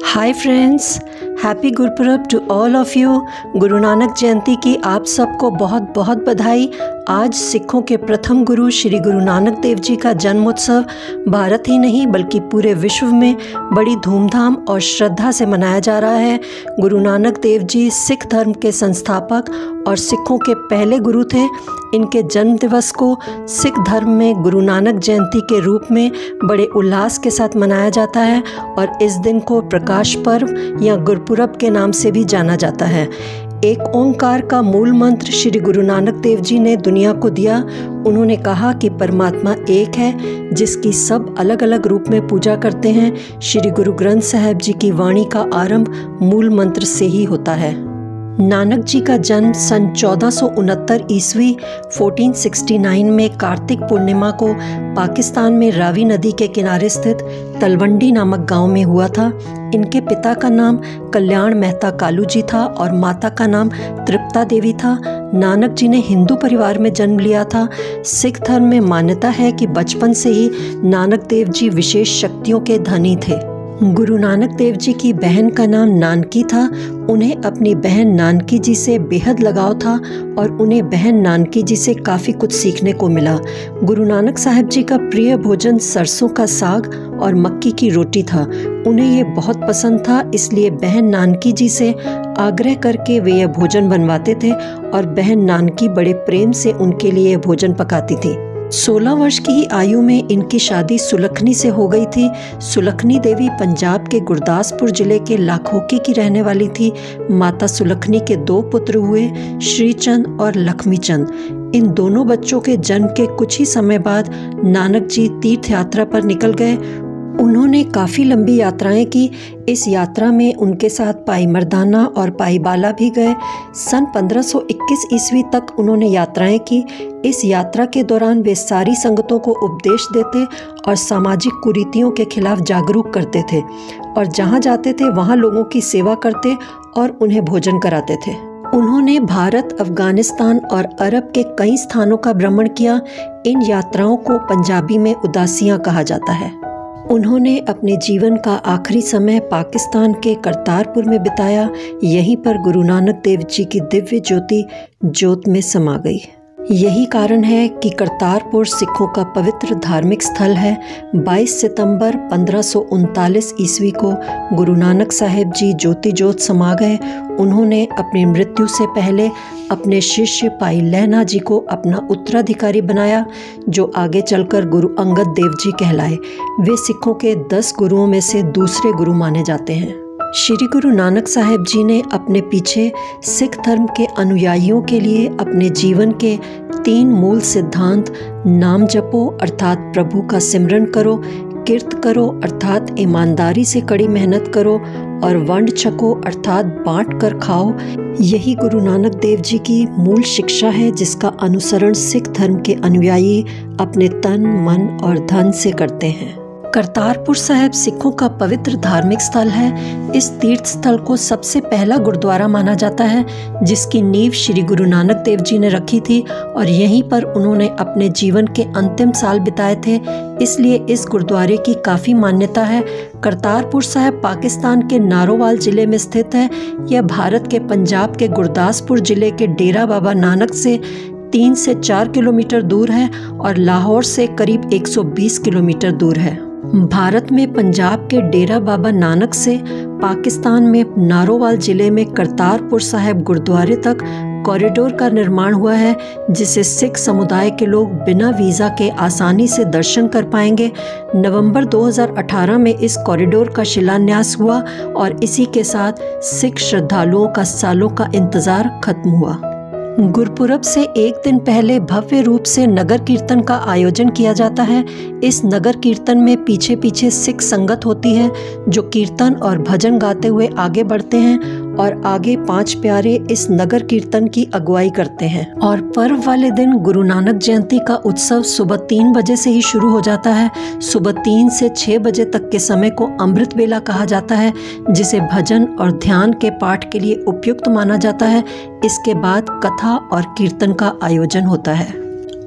Hi friends, happy Gurpurab to all of you. Guru Nanak जयंती की आप सबको बहुत बहुत बधाई। आज सिखों के प्रथम गुरु श्री गुरु नानक देव जी का जन्मोत्सव भारत ही नहीं बल्कि पूरे विश्व में बड़ी धूमधाम और श्रद्धा से मनाया जा रहा है। गुरु नानक देव जी सिख धर्म के संस्थापक और सिखों के पहले गुरु थे। इनके जन्म दिवस को सिख धर्म में गुरु नानक जयंती के रूप में बड़े उल्लास के साथ मनाया जाता है और इस दिन को प्रकाश पर्व या गुरपुरब के नाम से भी जाना जाता है। एक ओंकार का मूल मंत्र श्री गुरु नानक देव जी ने दुनिया को दिया। उन्होंने कहा कि परमात्मा एक है जिसकी सब अलग अलग रूप में पूजा करते हैं। श्री गुरु ग्रंथ साहिब जी की वाणी का आरंभ मूल मंत्र से ही होता है। नानक जी का जन्म सन 1469 ईस्वी 1469 में कार्तिक पूर्णिमा को पाकिस्तान में रावी नदी के किनारे स्थित तलवंडी नामक गांव में हुआ था। इनके पिता का नाम कल्याण मेहता कालू जी था और माता का नाम तृप्ता देवी था। नानक जी ने हिंदू परिवार में जन्म लिया था। सिख धर्म में मान्यता है कि बचपन से ही नानक देव जी विशेष शक्तियों के धनी थे। गुरु नानक देव जी की बहन का नाम नानकी था। उन्हें अपनी बहन नानकी जी से बेहद लगाव था और उन्हें बहन नानकी जी से काफ़ी कुछ सीखने को मिला। गुरु नानक साहिब जी का प्रिय भोजन सरसों का साग और मक्की की रोटी था। उन्हें ये बहुत पसंद था, इसलिए बहन नानकी जी से आग्रह करके वे यह भोजन बनवाते थे और बहन नानकी बड़े प्रेम से उनके लिए भोजन पकाती थी। 16 वर्ष की ही आयु में इनकी शादी सुलखनी से हो गई थी। सुलखनी देवी पंजाब के गुरदासपुर जिले के लाखोकी की रहने वाली थी। माता सुलखनी के 2 पुत्र हुए, श्रीचंद और लक्ष्मीचंद। इन दोनों बच्चों के जन्म के कुछ ही समय बाद नानक जी तीर्थ यात्रा पर निकल गए। उन्होंने काफ़ी लंबी यात्राएं की। इस यात्रा में उनके साथ पाई मर्दाना और पाई बाला भी गए। सन 1521 ईस्वी तक उन्होंने यात्राएं की। इस यात्रा के दौरान वे सारी संगतों को उपदेश देते और सामाजिक कुरीतियों के खिलाफ जागरूक करते थे और जहां जाते थे वहां लोगों की सेवा करते और उन्हें भोजन कराते थे। उन्होंने भारत, अफगानिस्तान और अरब के कई स्थानों का भ्रमण किया। इन यात्राओं को पंजाबी में उदासियां कहा जाता है। उन्होंने अपने जीवन का आखिरी समय पाकिस्तान के करतारपुर में बिताया। यहीं पर गुरु नानक देव जी की दिव्य ज्योति जोत में समा गई। यही कारण है कि करतारपुर सिखों का पवित्र धार्मिक स्थल है। 22 सितंबर 1539 ईस्वी को गुरु नानक साहिब जी ज्योति जोत समा गए। उन्होंने अपनी मृत्यु से पहले अपने शिष्य पाई लहना जी को अपना उत्तराधिकारी बनाया, जो आगे चलकर गुरु अंगद देव जी कहलाए। वे सिखों के 10 गुरुओं में से दूसरे गुरु माने जाते हैं। श्री गुरु नानक साहिब जी ने अपने पीछे सिख धर्म के अनुयायियों के लिए अपने जीवन के 3 मूल सिद्धांत नाम जपो अर्थात प्रभु का सिमरन करो, किर्त करो अर्थात ईमानदारी से कड़ी मेहनत करो और वंड छको अर्थात बांट कर खाओ, यही गुरु नानक देव जी की मूल शिक्षा है, जिसका अनुसरण सिख धर्म के अनुयायी अपने तन, मन और धन से करते हैं। करतारपुर साहिब सिखों का पवित्र धार्मिक स्थल है। इस तीर्थ स्थल को सबसे पहला गुरुद्वारा माना जाता है, जिसकी नींव श्री गुरु नानक देव जी ने रखी थी और यहीं पर उन्होंने अपने जीवन के अंतिम साल बिताए थे। इसलिए इस गुरुद्वारे की काफ़ी मान्यता है। करतारपुर साहिब पाकिस्तान के नारोवाल जिले में स्थित है। यह भारत के पंजाब के गुरदासपुर जिले के डेरा बाबा नानक से 3 से 4 किलोमीटर दूर है और लाहौर से करीब 120 किलोमीटर दूर है। भारत में पंजाब के डेरा बाबा नानक से पाकिस्तान में नारोवाल जिले में करतारपुर साहिब गुरुद्वारे तक कॉरिडोर का निर्माण हुआ है, जिसे सिख समुदाय के लोग बिना वीज़ा के आसानी से दर्शन कर पाएंगे। नवंबर 2018 में इस कॉरिडोर का शिलान्यास हुआ और इसी के साथ सिख श्रद्धालुओं का सालों का इंतज़ार खत्म हुआ। गुरपुरब से एक दिन पहले भव्य रूप से नगर कीर्तन का आयोजन किया जाता है। इस नगर कीर्तन में पीछे पीछे सिख संगत होती है, जो कीर्तन और भजन गाते हुए आगे बढ़ते हैं और आगे 5 प्यारे इस नगर कीर्तन की अगुवाई करते हैं। और पर्व वाले दिन गुरु नानक जयंती का उत्सव सुबह 3 बजे से ही शुरू हो जाता है। सुबह 3 से 6 बजे तक के समय को अमृत बेला कहा जाता है, जिसे भजन और ध्यान के पाठ के लिए उपयुक्त माना जाता है। इसके बाद कथा और कीर्तन का आयोजन होता है।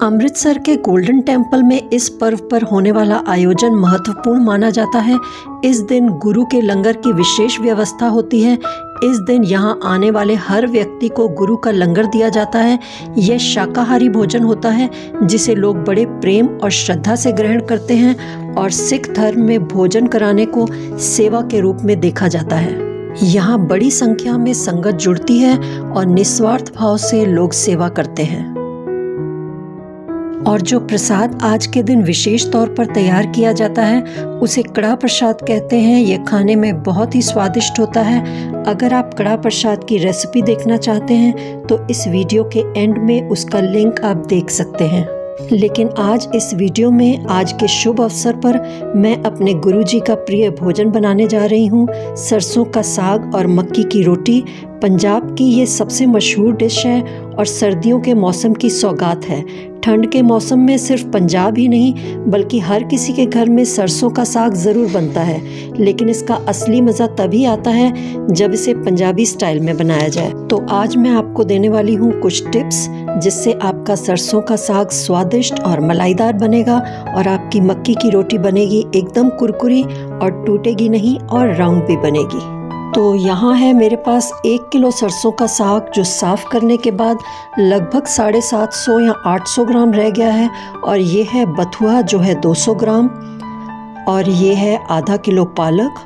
अमृतसर के गोल्डन टेम्पल में इस पर्व पर होने वाला आयोजन महत्वपूर्ण माना जाता है। इस दिन गुरु के लंगर की विशेष व्यवस्था होती है। इस दिन यहाँ आने वाले हर व्यक्ति को गुरु का लंगर दिया जाता है। यह शाकाहारी भोजन होता है जिसे लोग बड़े प्रेम और श्रद्धा से ग्रहण करते हैं और सिख धर्म में भोजन कराने को सेवा के रूप में देखा जाता है। यहाँ बड़ी संख्या में संगत जुड़ती है और निस्वार्थ भाव से लोग सेवा करते हैं। और जो प्रसाद आज के दिन विशेष तौर पर तैयार किया जाता है उसे कड़ा प्रसाद कहते हैं। ये खाने में बहुत ही स्वादिष्ट होता है। अगर आप कड़ा प्रसाद की रेसिपी देखना चाहते हैं तो इस वीडियो के एंड में उसका लिंक आप देख सकते हैं। लेकिन आज इस वीडियो में आज के शुभ अवसर पर मैं अपने गुरुजी का प्रिय भोजन बनाने जा रही हूँ। सरसों का साग और मक्की की रोटी पंजाब की ये सबसे मशहूर डिश है और सर्दियों के मौसम की सौगात है। ठंड के मौसम में सिर्फ पंजाब ही नहीं बल्कि हर किसी के घर में सरसों का साग ज़रूर बनता है, लेकिन इसका असली मज़ा तभी आता है जब इसे पंजाबी स्टाइल में बनाया जाए। तो आज मैं आपको देने वाली हूँ कुछ टिप्स जिससे आपका सरसों का साग स्वादिष्ट और मलाईदार बनेगा और आपकी मक्की की रोटी बनेगी एकदम कुरकुरी और टूटेगी नहीं और राउंड भी बनेगी। तो यहाँ है मेरे पास 1 किलो सरसों का साग जो साफ़ करने के बाद लगभग 750 या 800 ग्राम रह गया है। और ये है बथुआ जो है 200 ग्राम और ये है आधा किलो पालक।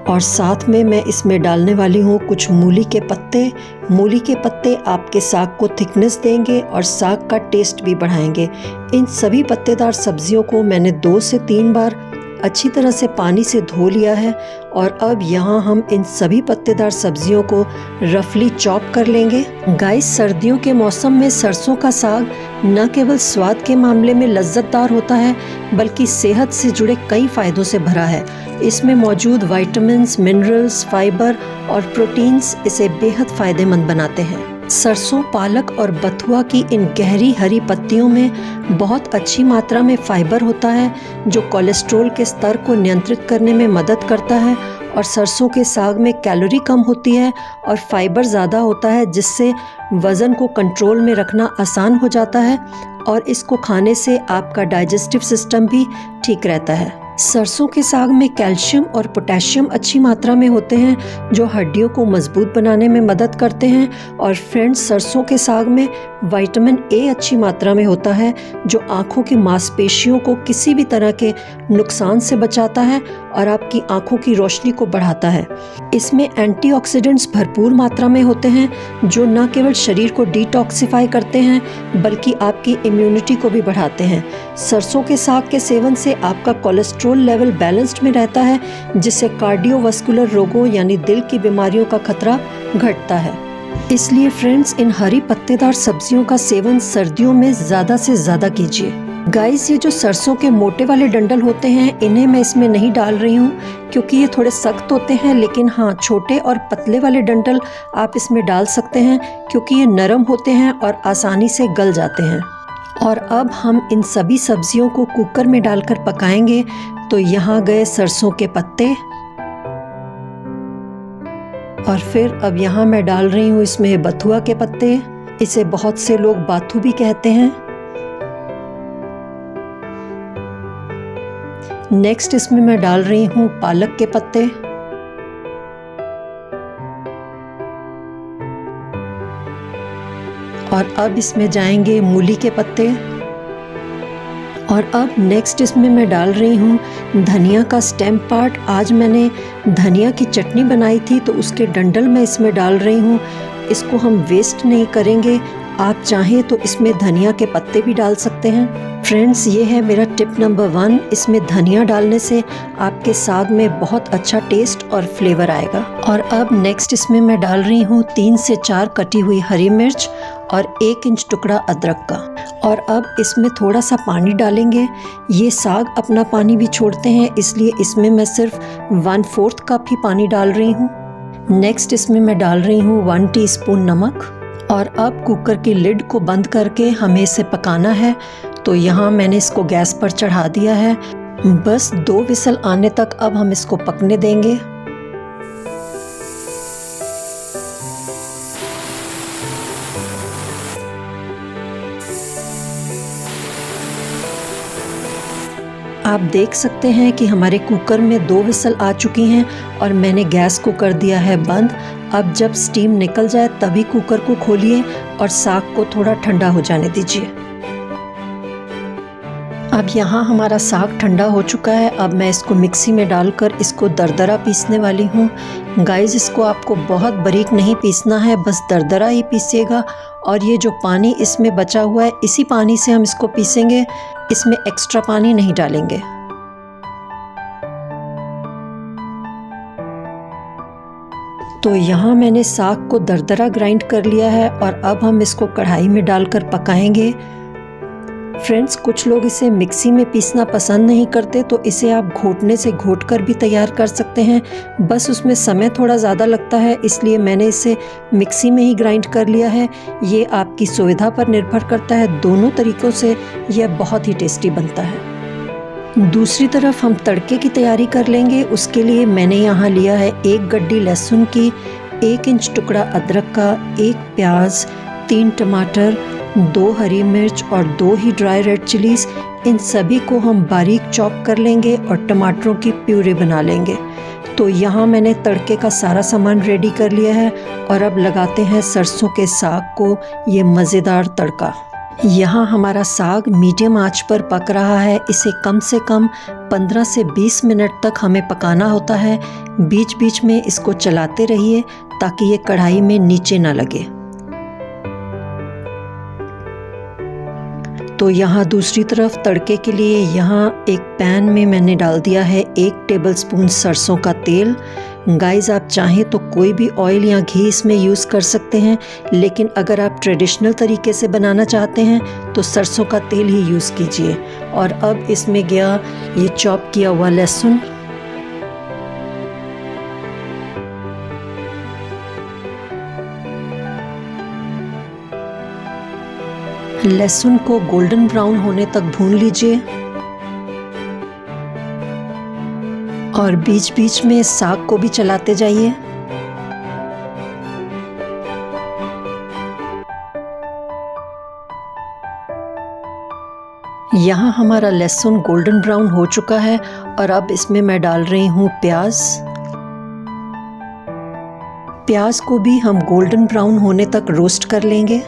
और साथ में मैं इसमें डालने वाली हूँ कुछ मूली के पत्ते। मूली के पत्ते आपके साग को थिकनेस देंगे और साग का टेस्ट भी बढ़ाएंगे। इन सभी पत्तेदार सब्जियों को मैंने 2 से 3 बार अच्छी तरह से पानी से धो लिया है और अब यहाँ हम इन सभी पत्तेदार सब्जियों को रफली चॉप कर लेंगे। गाइस, सर्दियों के मौसम में सरसों का साग न केवल स्वाद के मामले में लज्जतदार होता है बल्कि सेहत से जुड़े कई फायदों से भरा है। इसमें मौजूद विटामिन्स, मिनरल्स, फाइबर और प्रोटीन्स इसे बेहद फायदेमंद बनाते हैं। सरसों, पालक और बथुआ की इन गहरी हरी पत्तियों में बहुत अच्छी मात्रा में फाइबर होता है जो कोलेस्ट्रॉल के स्तर को नियंत्रित करने में मदद करता है। और सरसों के साग में कैलोरी कम होती है और फाइबर ज़्यादा होता है जिससे वज़न को कंट्रोल में रखना आसान हो जाता है और इसको खाने से आपका डाइजेस्टिव सिस्टम भी ठीक रहता है। सरसों के साग में कैल्शियम और पोटेशियम अच्छी मात्रा में होते हैं जो हड्डियों को मजबूत बनाने में मदद करते हैं। और फ्रेंड्स, सरसों के साग में विटामिन ए अच्छी मात्रा में होता है जो आँखों की मांसपेशियों को किसी भी तरह के नुकसान से बचाता है और आपकी आँखों की रोशनी को बढ़ाता है। इसमें एंटीऑक्सीडेंट्स भरपूर मात्रा में होते हैं जो न केवल शरीर को डिटॉक्सिफाई करते हैं बल्कि आपकी इम्यूनिटी को भी बढ़ाते हैं। सरसों के साग के सेवन से आपका कोलेस्ट्रॉल लेवल बैलेंस्ड में रहता है जिससे कार्डियोवास्कुलर रोगों यानी दिल की बीमारियों का खतरा घटता है। इसलिए फ्रेंड्स, इन हरी पत्तेदार सब्जियों का सेवन सर्दियों में ज़्यादा से ज़्यादा कीजिए। गाइस, ये जो सरसों के मोटे वाले डंडल होते हैं इन्हें मैं इसमें नहीं डाल रही हूँ क्योंकि ये थोड़े सख्त होते हैं, लेकिन हाँ, छोटे और पतले वाले डंडल आप इसमें डाल सकते हैं क्योंकि ये नरम होते हैं और आसानी से गल जाते हैं। और अब हम इन सभी सब्जियों को कुकर में डालकर पकाएंगे। तो यहाँ गए सरसों के पत्ते और फिर अब यहाँ मैं डाल रही हूँ इसमें बथुआ के पत्ते। इसे बहुत से लोग बाथू भी कहते हैं। नेक्स्ट इसमें मैं डाल रही हूँ पालक के पत्ते और अब इसमें जाएंगे मूली के पत्ते। और अब नेक्स्ट इसमें मैं डाल रही हूँ धनिया का स्टेम पार्ट। आज मैंने धनिया की चटनी बनाई थी तो उसके डंडल मैं इसमें डाल रही हूँ। इसको हम वेस्ट नहीं करेंगे। आप चाहें तो इसमें धनिया के पत्ते भी डाल सकते हैं। फ्रेंड्स, ये है मेरा टिप नंबर 1। इसमें धनिया डालने से आपके साग में बहुत अच्छा टेस्ट और फ्लेवर आएगा। और अब नेक्स्ट इसमें मैं डाल रही हूँ 3 से 4 कटी हुई हरी मिर्च और 1 इंच टुकड़ा अदरक का। और अब इसमें थोड़ा सा पानी डालेंगे। ये साग अपना पानी भी छोड़ते हैं इसलिए इसमें मैं सिर्फ 1/4 कप ही पानी डाल रही हूँ। नेक्स्ट इसमें मैं डाल रही हूँ 1 टीस्पून नमक। और अब कुकर की लिड को बंद करके हमें इसे पकाना है। तो यहाँ मैंने इसको गैस पर चढ़ा दिया है। बस 2 विसल आने तक अब हम इसको पकने देंगे। आप देख सकते हैं कि हमारे कुकर में 2 विसल आ चुकी हैं और मैंने गैस को कर दिया है बंद। अब जब स्टीम निकल जाए तभी कुकर को खोलिए और साग को थोड़ा ठंडा हो जाने दीजिए। अब यहाँ हमारा साग ठंडा हो चुका है। अब मैं इसको मिक्सी में डालकर इसको दरदरा पीसने वाली हूँ। गाइस, इसको आपको बहुत बारीक नहीं पीसना है, बस दरदरा ही पीसिएगा। और ये जो पानी इसमें बचा हुआ है, इसी पानी से हम इसको पीसेंगे, इसमें एक्स्ट्रा पानी नहीं डालेंगे। तो यहाँ मैंने साग को दरदरा ग्राइंड कर लिया है और अब हम इसको कढ़ाई में डालकर पकाएंगे। फ्रेंड्स, कुछ लोग इसे मिक्सी में पीसना पसंद नहीं करते, तो इसे आप घोटने से घोट कर भी तैयार कर सकते हैं। बस उसमें समय थोड़ा ज़्यादा लगता है, इसलिए मैंने इसे मिक्सी में ही ग्राइंड कर लिया है। ये आपकी सुविधा पर निर्भर करता है। दोनों तरीक़ों से यह बहुत ही टेस्टी बनता है। दूसरी तरफ हम तड़के की तैयारी कर लेंगे। उसके लिए मैंने यहाँ लिया है 1 गड्डी लहसुन की, 1 इंच टुकड़ा अदरक का, 1 प्याज, 3 टमाटर, 2 हरी मिर्च और 2 ही ड्राई रेड चिलीज़। इन सभी को हम बारीक चॉप कर लेंगे और टमाटरों की प्यूरी बना लेंगे। तो यहाँ मैंने तड़के का सारा सामान रेडी कर लिया है और अब लगाते हैं सरसों के साग को ये मज़ेदार तड़का। यहाँ हमारा साग मीडियम आंच पर पक रहा है। इसे कम से कम 15 से 20 मिनट तक हमें पकाना होता है। बीच बीच में इसको चलाते रहिए ताकि ये कढ़ाई में नीचे ना लगे। तो यहाँ दूसरी तरफ तड़के के लिए यहाँ एक पैन में मैंने डाल दिया है 1 टेबलस्पून सरसों का तेल। गाइस, आप चाहें तो कोई भी ऑयल या घी इसमें यूज़ कर सकते हैं, लेकिन अगर आप ट्रेडिशनल तरीके से बनाना चाहते हैं तो सरसों का तेल ही यूज़ कीजिए। और अब इसमें गया ये चॉप किया हुआ लहसुन। लहसुन को गोल्डन ब्राउन होने तक भून लीजिए और बीच बीच में साग को भी चलाते जाइए। यहाँ हमारा लहसुन गोल्डन ब्राउन हो चुका है और अब इसमें मैं डाल रही हूँ प्याज। प्याज को भी हम गोल्डन ब्राउन होने तक रोस्ट कर लेंगे।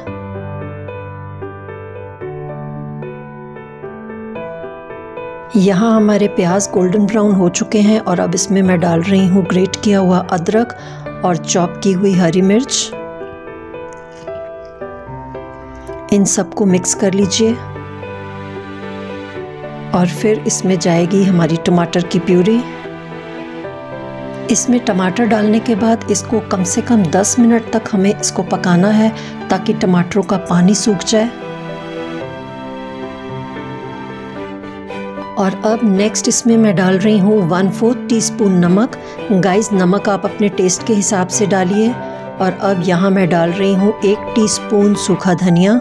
यहाँ हमारे प्याज गोल्डन ब्राउन हो चुके हैं और अब इसमें मैं डाल रही हूँ ग्रेट किया हुआ अदरक और चॉप की हुई हरी मिर्च। इन सबको मिक्स कर लीजिए और फिर इसमें जाएगी हमारी टमाटर की प्यूरी। इसमें टमाटर डालने के बाद इसको कम से कम 10 मिनट तक हमें इसको पकाना है ताकि टमाटरों का पानी सूख जाए। और अब नेक्स्ट इसमें मैं डाल रही हूँ 1/4 टीस्पून नमक। गाइस, नमक आप अपने टेस्ट के हिसाब से डालिए। और अब यहाँ मैं डाल रही हूँ 1 टीस्पून सूखा धनिया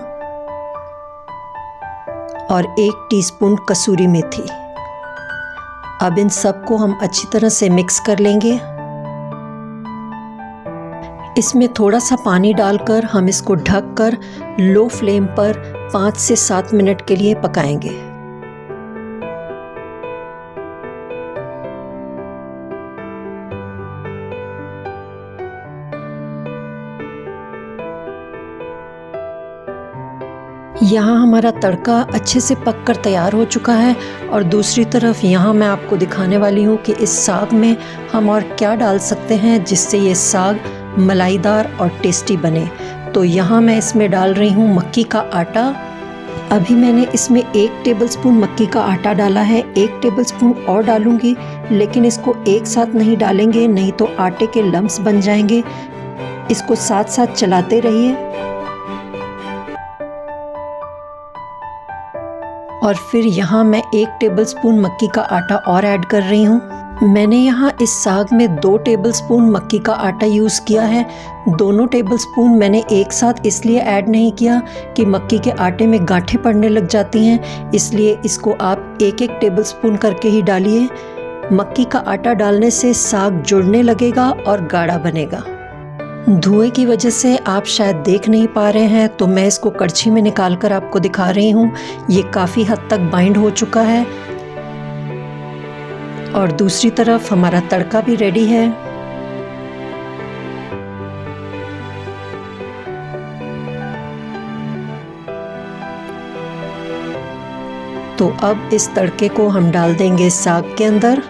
और 1 टीस्पून कसूरी मेथी। अब इन सबको हम अच्छी तरह से मिक्स कर लेंगे। इसमें थोड़ा सा पानी डालकर हम इसको ढककर लो फ्लेम पर 5 से 7 मिनट के लिए पकाएंगे। यहाँ हमारा तड़का अच्छे से पककर तैयार हो चुका है और दूसरी तरफ यहाँ मैं आपको दिखाने वाली हूँ कि इस साग में हम और क्या डाल सकते हैं जिससे ये साग मलाईदार और टेस्टी बने। तो यहाँ मैं इसमें डाल रही हूँ मक्की का आटा। अभी मैंने इसमें 1 टेबलस्पून मक्की का आटा डाला है। 1 टेबलस्पून और डालूँगी, लेकिन इसको एक साथ नहीं डालेंगे, नहीं तो आटे के लम्स बन जाएंगे। इसको साथ साथ चलाते रहिए। और फिर यहाँ मैं 1 टेबलस्पून मक्की का आटा और ऐड कर रही हूँ। मैंने यहाँ इस साग में 2 टेबलस्पून मक्की का आटा यूज़ किया है। दोनों टेबलस्पून मैंने एक साथ इसलिए ऐड नहीं किया कि मक्की के आटे में गांठें पड़ने लग जाती हैं, इसलिए इसको आप 1-1 टेबलस्पून करके ही डालिए। मक्की का आटा डालने से साग जुड़ने लगेगा और गाढ़ा बनेगा। धुएं की वजह से आप शायद देख नहीं पा रहे हैं, तो मैं इसको कड़छी में निकाल कर आपको दिखा रही हूँ। ये काफ़ी हद तक बाइंड हो चुका है। और दूसरी तरफ हमारा तड़का भी रेडी है। तो अब इस तड़के को हम डाल देंगे साग के अंदर।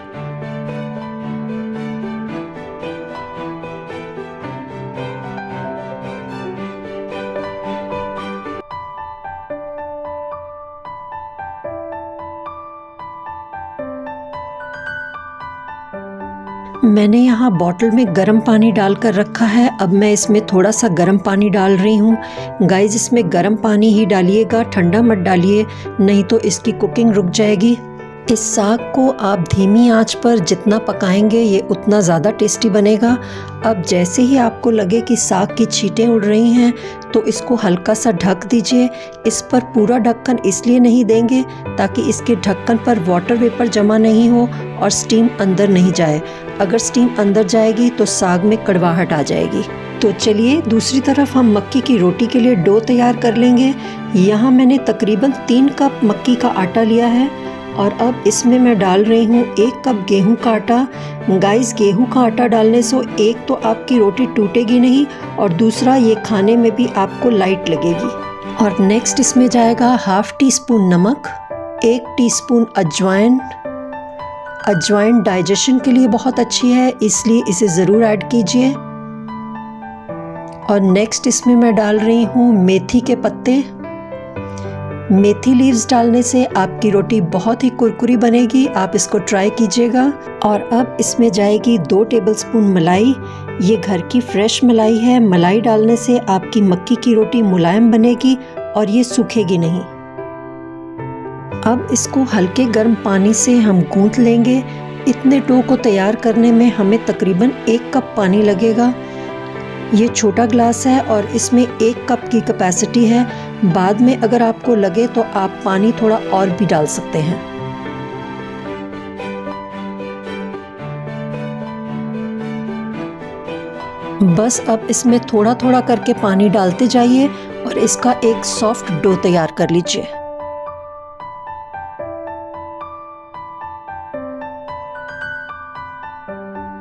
मैंने यहाँ बॉटल में गर्म पानी डालकर रखा है। अब मैं इसमें थोड़ा सा गर्म पानी डाल रही हूँ। गाइस, इसमें गर्म पानी ही डालिएगा, ठंडा मत डालिए, नहीं तो इसकी कुकिंग रुक जाएगी। इस साग को आप धीमी आंच पर जितना पकाएंगे ये उतना ज़्यादा टेस्टी बनेगा। अब जैसे ही आपको लगे कि साग की छींटें उड़ रही हैं तो इसको हल्का सा ढक दीजिए। इस पर पूरा ढक्कन इसलिए नहीं देंगे ताकि इसके ढक्कन पर वाटर वेपर जमा नहीं हो और स्टीम अंदर नहीं जाए। अगर स्टीम अंदर जाएगी तो साग में कड़वाहट आ जाएगी। तो चलिए दूसरी तरफ हम मक्की की रोटी के लिए डो तैयार कर लेंगे। यहाँ मैंने तकरीबन 3 कप मक्की का आटा लिया है और अब इसमें मैं डाल रही हूँ 1 कप गेहूं का आटा। गाइस, गेहूं का आटा डालने से एक तो आपकी रोटी टूटेगी नहीं और दूसरा ये खाने में भी आपको लाइट लगेगी। और नेक्स्ट इसमें जाएगा ½ टीस्पून नमक, 1 टीस्पून अजवाइन। अजवाइन डाइजेशन के लिए बहुत अच्छी है, इसलिए इसे ज़रूर ऐड कीजिए। और नेक्स्ट इसमें मैं डाल रही हूँ मेथी के पत्ते। मेथी लीव्स डालने से आपकी रोटी बहुत ही कुरकुरी बनेगी, आप इसको ट्राई कीजिएगा। और अब इसमें जाएगी 2 टेबलस्पून मलाई। ये घर की फ्रेश मलाई है। मलाई डालने से आपकी मक्की की रोटी मुलायम बनेगी और ये सूखेगी नहीं। अब इसको हल्के गर्म पानी से हम गूंथ लेंगे। इतने डो को तैयार करने में हमें तकरीबन 1 कप पानी लगेगा। ये छोटा ग्लास है और इसमें 1 कप की कैपेसिटी है। बाद में अगर आपको लगे तो आप पानी थोड़ा और भी डाल सकते हैं। बस अब इसमें थोड़ा थोड़ा करके पानी डालते जाइए और इसका एक सॉफ्ट डो तैयार कर लीजिए।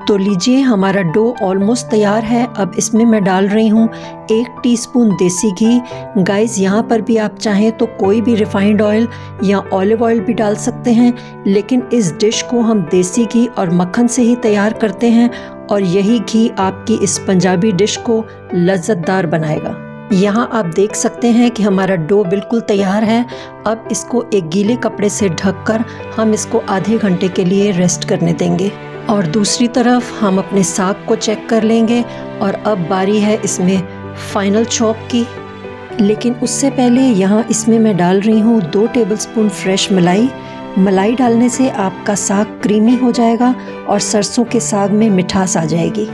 तो लीजिए, हमारा डो ऑलमोस्ट तैयार है। अब इसमें मैं डाल रही हूँ 1 टीस्पून देसी घी। गाइस, यहाँ पर भी आप चाहें तो कोई भी रिफाइंड ऑयल या ऑलिव ऑयल भी डाल सकते हैं, लेकिन इस डिश को हम देसी घी और मक्खन से ही तैयार करते हैं और यही घी आपकी इस पंजाबी डिश को लज्जतदार बनाएगा। यहाँ आप देख सकते हैं कि हमारा डो बिल्कुल तैयार है। अब इसको एक गीले कपड़े से ढककर हम इसको आधे घंटे के लिए रेस्ट करने देंगे। और दूसरी तरफ हम अपने साग को चेक कर लेंगे और अब बारी है इसमें फाइनल चॉप की। लेकिन उससे पहले यहाँ इसमें मैं डाल रही हूँ 2 टेबलस्पून फ्रेश मलाई। मलाई डालने से आपका साग क्रीमी हो जाएगा और सरसों के साग में मिठास आ जाएगी।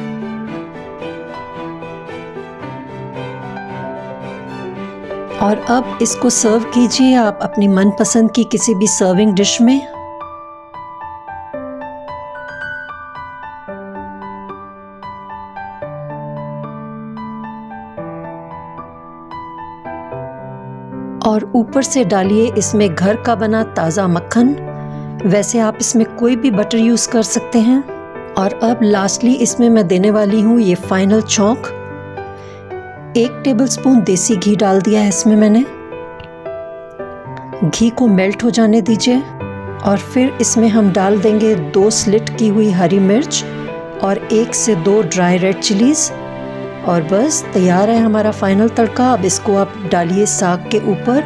और अब इसको सर्व कीजिए आप अपनी मनपसंद की किसी भी सर्विंग डिश में। और ऊपर से डालिए इसमें घर का बना ताज़ा मक्खन। वैसे आप इसमें कोई भी बटर यूज़ कर सकते हैं। और अब लास्टली इसमें मैं देने वाली हूँ ये फाइनल चौंक। 1 टेबलस्पून देसी घी डाल दिया है इसमें मैंने। घी को मेल्ट हो जाने दीजिए और फिर इसमें हम डाल देंगे 2 स्लिट की हुई हरी मिर्च और 1 से 2 ड्राई रेड चिलीज़। और बस तैयार है हमारा फाइनल तड़का। अब इसको आप डालिए साग के ऊपर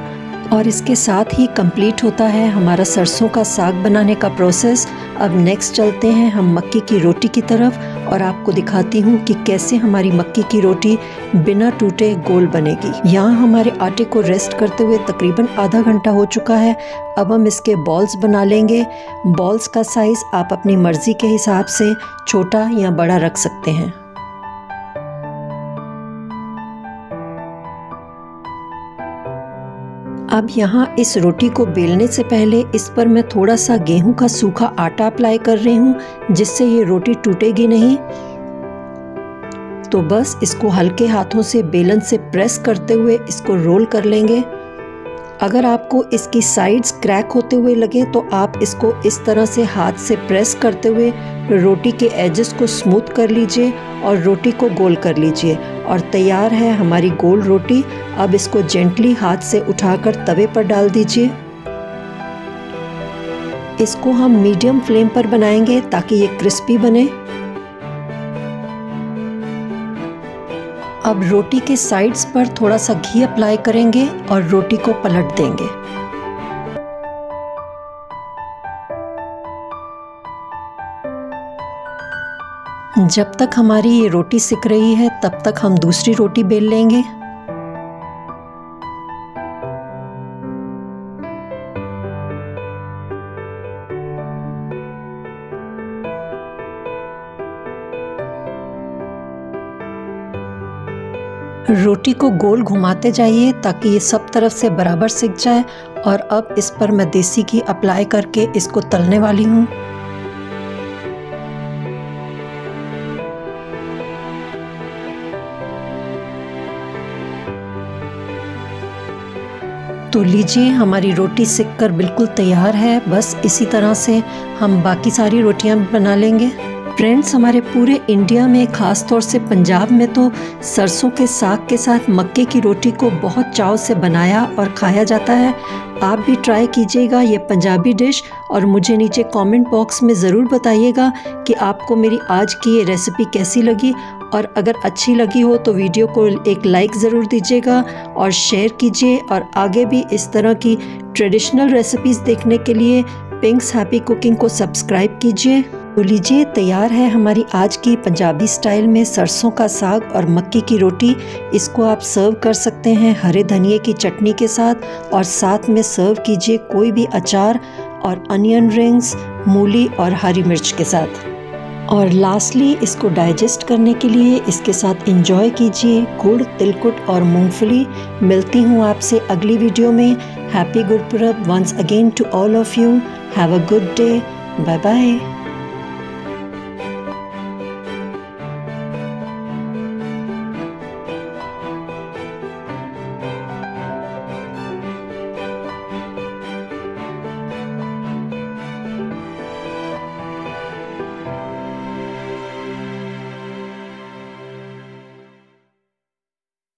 और इसके साथ ही कंप्लीट होता है हमारा सरसों का साग बनाने का प्रोसेस। अब नेक्स्ट चलते हैं हम मक्की की रोटी की तरफ और आपको दिखाती हूँ कि कैसे हमारी मक्की की रोटी बिना टूटे गोल बनेगी। यहाँ हमारे आटे को रेस्ट करते हुए तकरीबन आधा घंटा हो चुका है। अब हम इसके बॉल्स बना लेंगे। बॉल्स का साइज़ आप अपनी मर्ज़ी के हिसाब से छोटा या बड़ा रख सकते हैं। अब यहाँ इस रोटी को बेलने से पहले इस पर मैं थोड़ा सा गेहूं का सूखा आटा अप्लाई कर रही हूँ, जिससे ये रोटी टूटेगी नहीं। तो बस इसको हल्के हाथों से बेलन से प्रेस करते हुए इसको रोल कर लेंगे। अगर आपको इसकी साइड्स क्रैक होते हुए लगे तो आप इसको इस तरह से हाथ से प्रेस करते हुए रोटी के एजेस को स्मूथ कर लीजिए और रोटी को गोल कर लीजिए और तैयार है हमारी गोल रोटी। अब इसको जेंटली हाथ से उठाकर तवे पर डाल दीजिए। इसको हम मीडियम फ्लेम पर बनाएंगे ताकि ये क्रिस्पी बने। अब रोटी के साइड्स पर थोड़ा सा घी अप्लाई करेंगे और रोटी को पलट देंगे। जब तक हमारी ये रोटी सिक रही है तब तक हम दूसरी रोटी बेल लेंगे। रोटी को गोल घुमाते जाइए ताकि ये सब तरफ से बराबर सिक जाए। और अब इस पर मैं देसी घी अप्लाई करके इसको तलने वाली हूँ। तो लीजिए हमारी रोटी सिक कर बिल्कुल तैयार है। बस इसी तरह से हम बाकी सारी रोटियां भी बना लेंगे। फ्रेंड्स, हमारे पूरे इंडिया में ख़ास तौर से पंजाब में तो सरसों के साग के साथ मक्के की रोटी को बहुत चाव से बनाया और खाया जाता है। आप भी ट्राई कीजिएगा ये पंजाबी डिश और मुझे नीचे कमेंट बॉक्स में ज़रूर बताइएगा कि आपको मेरी आज की ये रेसिपी कैसी लगी। और अगर अच्छी लगी हो तो वीडियो को एक लाइक ज़रूर दीजिएगा और शेयर कीजिए। और आगे भी इस तरह की ट्रेडिशनल रेसिपीज़ देखने के लिए पिंक्स हैप्पी कुकिंग को सब्सक्राइब कीजिए। तो लीजिए तैयार है हमारी आज की पंजाबी स्टाइल में सरसों का साग और मक्की की रोटी। इसको आप सर्व कर सकते हैं हरे धनिए की चटनी के साथ और साथ में सर्व कीजिए कोई भी अचार और अनियन रिंग्स, मूली और हरी मिर्च के साथ। और लास्टली इसको डाइजेस्ट करने के लिए इसके साथ एंजॉय कीजिए गुड़, तिलकुट और मूंगफली। मिलती हूँ आपसे अगली वीडियो में। Happy Gurpurab once again to all of you. Have a good day. Bye bye.